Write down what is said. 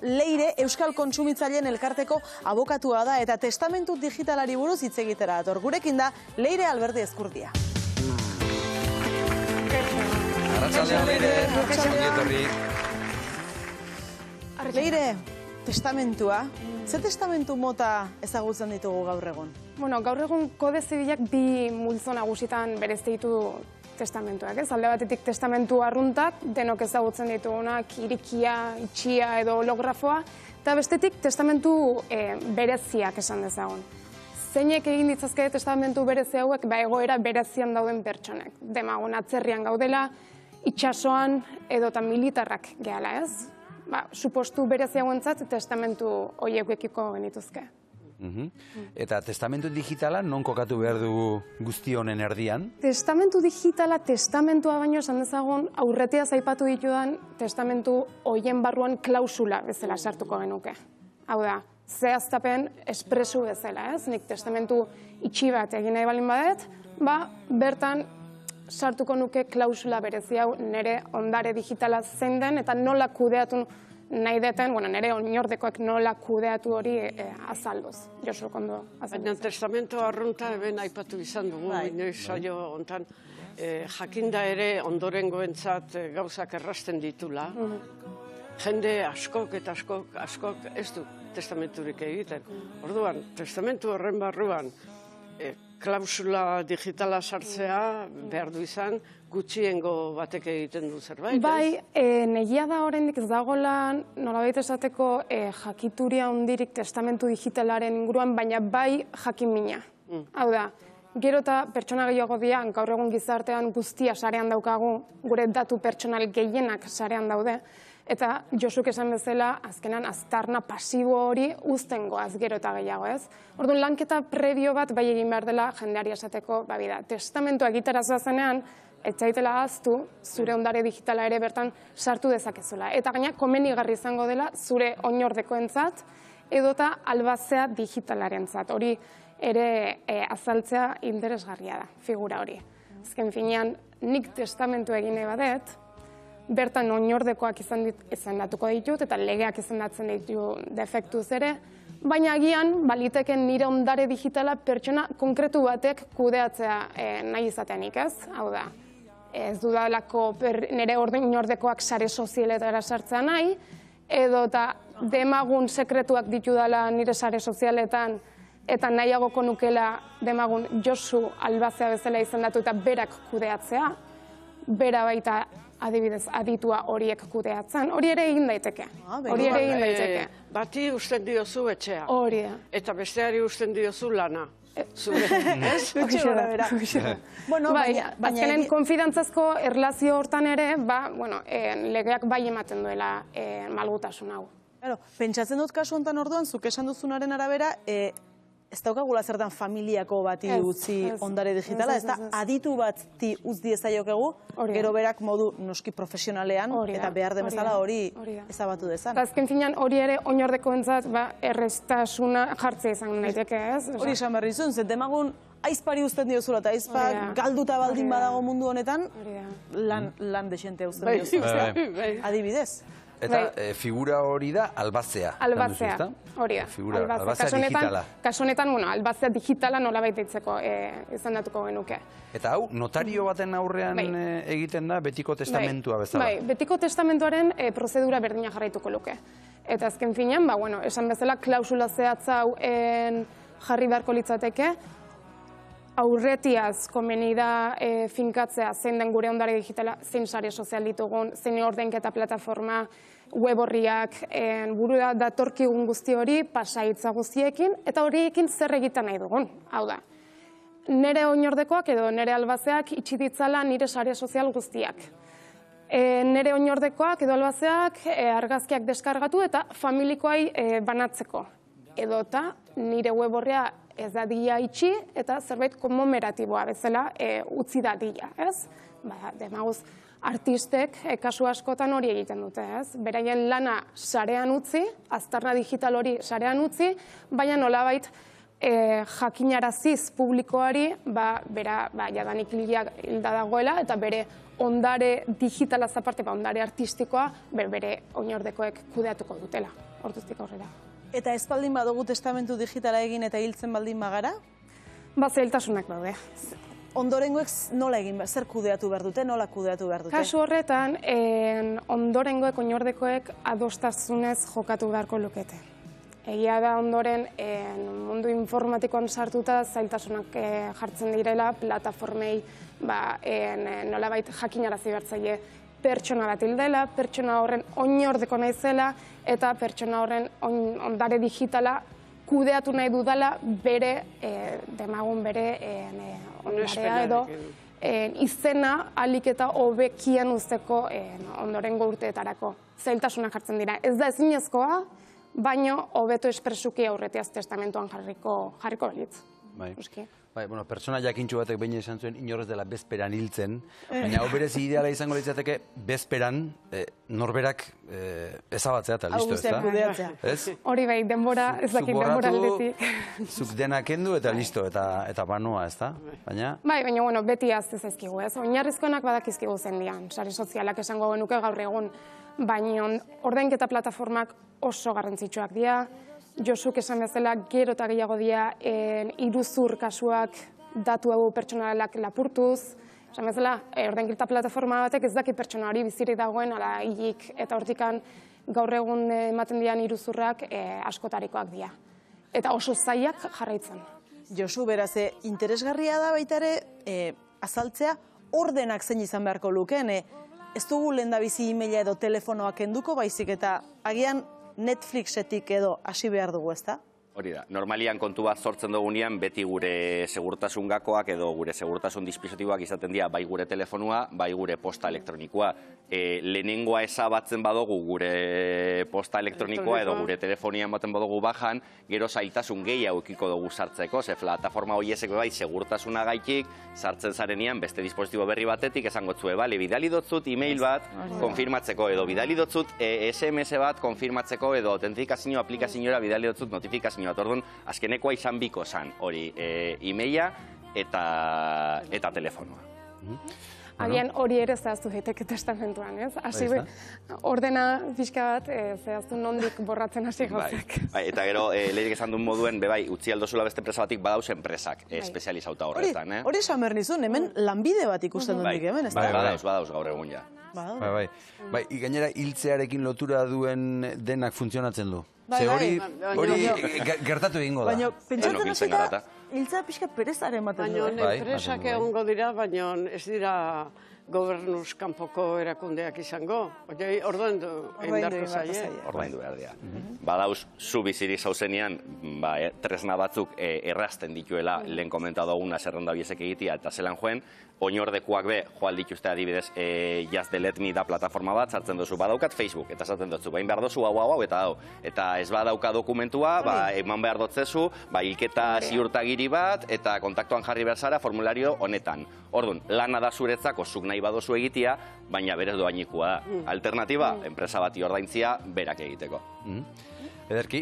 Leire Euskal Kontsumitzaileen Elkarteko abokatua da eta testamentu digitalari buruz hitz egitera dator. Gurekin da Leire Alberdi Ezkurdia. Arratsaldean, Leire. Leire, testamentua. Ze testamentu mota ezagutzen ditugu gaur egun? Bueno, gaur egun kode zibilak bi multzo nagusitan berezte ditu testamentuak, ez? Alde batetik testamentu arruntak, denok ezagutzen ditugunak, irikia, itxia edo holografoa, eta bestetik testamentu bereziak esan dezagun. Zeinek egin ditzazke testamentu berezi hauek, egoera berezian dauden pertsonek. Demagun atzerrian gaudela, itsasoan edota militarrak gehala, ez? Supostu berezi hauentzat testamentu horiekiko genituzke. Eta testamentu digitala non kokatu behar dugu guzti honen erdian? Testamentu digitala testamentua baino esan dezagun aurretiaz aipatu ditudan testamentu horien barruan klausula bezala sartuko genuke. Hau da, zehaztapen espresu bezala, ez? Nik testamentu itxi bat egin nahi balin badet, bertan sartuko nuke klausula berezi hau nire ondare digitala zein den eta nola kudeatu nahi deten, nire oinordekoek nola kudeatu hori azalduz. Josu, kondo azalduz. Baina testamento arrunta eben aipatu izan dugu, inoiz saio hontan jakinda ere ondorengoentzat gauzak errasten ditula. Jende askok eta askok ez du testamenturik egiten. Orduan, testamentu horren barruan klausula digitala sartzea behar du izan, gutxiengo batek egiten du zerbait, ez? Bai, negia da oraindik ez dagoela nolabait esateko jakituria hundirik testamentu digitalaren inguruan, baina bai jakin-mina. Hau da, gero eta pertsona gehiago dira, gaur egun gizartean guztia sarean daukagu, gure datu pertsonal gehienak sarean daude, eta Josuk esan bezala, azkenan aztarna pasibo hori uzten goaz gero eta gehiago, ez? Orduan, lanketa prebio bat bai egin behar dela jendeari esateko, testamentua egitera zoazenean, etxaitela ahaztu, zure ondare digitala ere bertan sartu dezakezula. Eta gaina, komenigarri izango dela, zure oinordekoentzat, edota albazea digitalarentzat. Hori ere azaltzea interesgarria da, figura hori. Azken finean, nik testamentu egin nahi badet, bertan oinordekoak izendatuko ditut, eta legeak izendatzen ditu defektuz ere, baina agian, baliteken nire ondare digitala pertsona konkretu batek kudeatzea nahi izateanik, ez? Hau da, ez dudalako nire oinordekoak sare sozialetara sartzea nahi, edo eta demagun sekretuak ditudala nire sare sozialetan, eta nahiagoko nukela demagun Josu albazea bezala izendatu eta berak kudeatzea, bera baita adibidez, aditua horiek kudeatzen, hori ere egin daiteke. Hori ere egin daiteke. Bati usten diozu etxea. Hori da. Eta besteari usten diozu lana. Azkenen konfidantzazko erlazio hortan ere, legeak bai ematen duela malgutasun hau. Pentsatzen dut kasu honetan orduan, zuk esan duzunaren arabera, ez daukagula zertan familiako bati utzi ondare digitala, ez da aditu bati utz diezaiokegu, gero berak modu noski profesionalean, eta behar den bezala hori ezabatu dezan. Azken finean hori ere oinordekoentzat errestasuna jartzea izan daiteke, ez? Hori esan berri zuen, demagun aizpari uzten diozula, eta aizpa galduta baldin badago mundu honetan, lan desente uzten diozula. Adibidez. Eta figura hori da albazea. Albazea, hori da. Albazea digitala. Kasu honetan, albazea digitala nolabait deitzeko izendatuko genuke. Eta hau, notario baten aurrean egiten da betiko testamentua bezala? Bai, betiko testamentuaren prozedura berdina jarraituko luke. Eta azken finean, esan bezala, klausula zehatza hau jarri beharko litzateke, aurretiaz komeni da finkatzea zein den gure ondare digitala, zein sare sozial ditugun, zein ordenketa plataforma, web horriak, burura datorkigun guzti hori, pasaitza guztiekin, eta horiekin zer egiten nahi dugun. Hau da, nire oinordekoak edo nire albazeak itxi ditzala nire sare sozial guztiak. Nire oinordekoak edo albazeak argazkiak deskargatu eta familikoai banatzeko. Edota nire web horria ez dadila itxi eta zerbait komemoratibua bezala utzi dadila, ez? Demaguz, artistek kasu askotan hori egiten dute, ez? Beraien lana sarean utzi, aztarna digital hori sarean utzi, baina nolabait jakinaraziz publikoari, bera jadanik hilda dagoela, eta bere ondare digitalaz aparte, ondare artistikoa, bere oinordekoek kudeatuko dutela. hortuztik aurrera. Eta ez baldin badugu testamentu digitala egin eta hiltzen baldin bagara? Zailtasunak daude. Ondorengoek nola egin, zer kudeatu behar dute, nola kudeatu behar dute? Kasu horretan, ondorengoek, oinordekoek adostasunez jokatu beharko lukete. Egia da ondoren mundu informatikoan sartuta zailtasunak jartzen direla, plataformei nolabait jakinarazi behar zaie pertsona bat hildela, pertsona horren oinordeko naizela eta pertsona horren ondare digitala kudeatu nahi dudala bere demagun bere ondarea edo izena alik eta hobekian uzteko ondorengo urteetarako. Zailtasunak jartzen dira. Ez da ezinezkoa, baino hobeto espresuki aurretiaz testamentuan jarriko belitz. Bai, pertsona jakintxu batek behin esan zuen inorrez dela bezperan hiltzen, baina hau berez ideala izango litzateke bezperan norberak ezabatzea eta listo, ez da? Hori bai, denbora, ez dakit denbora aldetik. Zuk dena kendu eta listo, eta banoa, ez da? Bai, baina beti azte zaizkigu, ez? Oinarrizkoenak badakizkigu zendian, sare sozialak esango genuke gaur egun, baina ordainketa plataformak oso garrantzitsuak dira. Josuk esan bezala gero eta gehiago dira iruzur kasuak datu hau pertsonalak lapurtuz. Esan bezala, ordainketa plataforma batek ez daki pertsona hori bizirik dagoen ala hilik eta hortikan gaur egun ematen dian iruzurrak askotarikoak dira. Eta oso zailak jarraitzen. Josu, beraz, interesgarria da baita ere azaltzea ordenak zein izan beharko lukeen. Ez dugu lehendabizi e-maila edo telefonoak kenduko, baizik eta agian Netflixetik edo hasi behar dugu, ez da? Hori da, normalian kontu bat sortzen dugunean beti gure segurtasun gakoak edo gure segurtasun dispositiboak izaten dira bai gure telefonua, bai gure posta elektronikoa. Lehenengoa ezabatzen badugu gure posta elektronikoa edo gure telefonian baten badugu bajan, gero zailtasun gehiago eukiko dugu sartzeko, ze plataforma horiezeko bai segurtasuna gaitik, sartzen zarenean beste dispositibo berri batetik esango zue, bale, bidali dotzut e-mail bat konfirmatzeko edo bidali dotzut SMS bat konfirmatzeko edo autentikazio aplikazioa bidali dotzut notifikazio bat. Orduan, azkenekoa izan biko zan, hori e-maila eta telefonoa. Agian hori ere zehaztu daiteke testamentuan, ez? Hasi ordena pixka bat zehaztu nondik borratzen hasi gauzak. Eta gero, lehirik esan duen moduen, bebai, utzi aldozula beste enpresa batik badauz enpresak espezializauta horretan. Hori esan behar nizun, hemen lanbide bat ikusten dutik hemen, ez da? Badauz gaur egun ja. Bai, gainera hiltzearekin lotura duen denak funtzionatzen du. Hori gertatu egingo da. Baina, pentsatzen hasita, hiltzea pixka perezaren baten du. Baina, enpresak egongo dira, baina ez dira gobernuz kanpoko erakundeak izango. Ordaindu egin zaie. Ordaindu behar dira. Badauz, zu bizirik zauzenean, tresna batzuk errazten dituela lehen komentatu duguna zerrenda biezek egitea eta zelan joen, oinordekuak be, joal dituzte adibidez, Just Delete Me da plataforma bat, sartzen duzu, badaukat Facebook, eta sartzen duzu, bain behar duzu, hau, eta hau. Eta ez badauka dokumentua, eman behar dotzezu, hilketa ziurtagiri bat, eta kontaktuan jarri behar zara formulario honetan. Orduan, lana da zuretzako zuk nahi badozu egitea, baina berez doainikua da. Alternatiba, enpresa bati ordaintzia, berak egiteko. Ederki.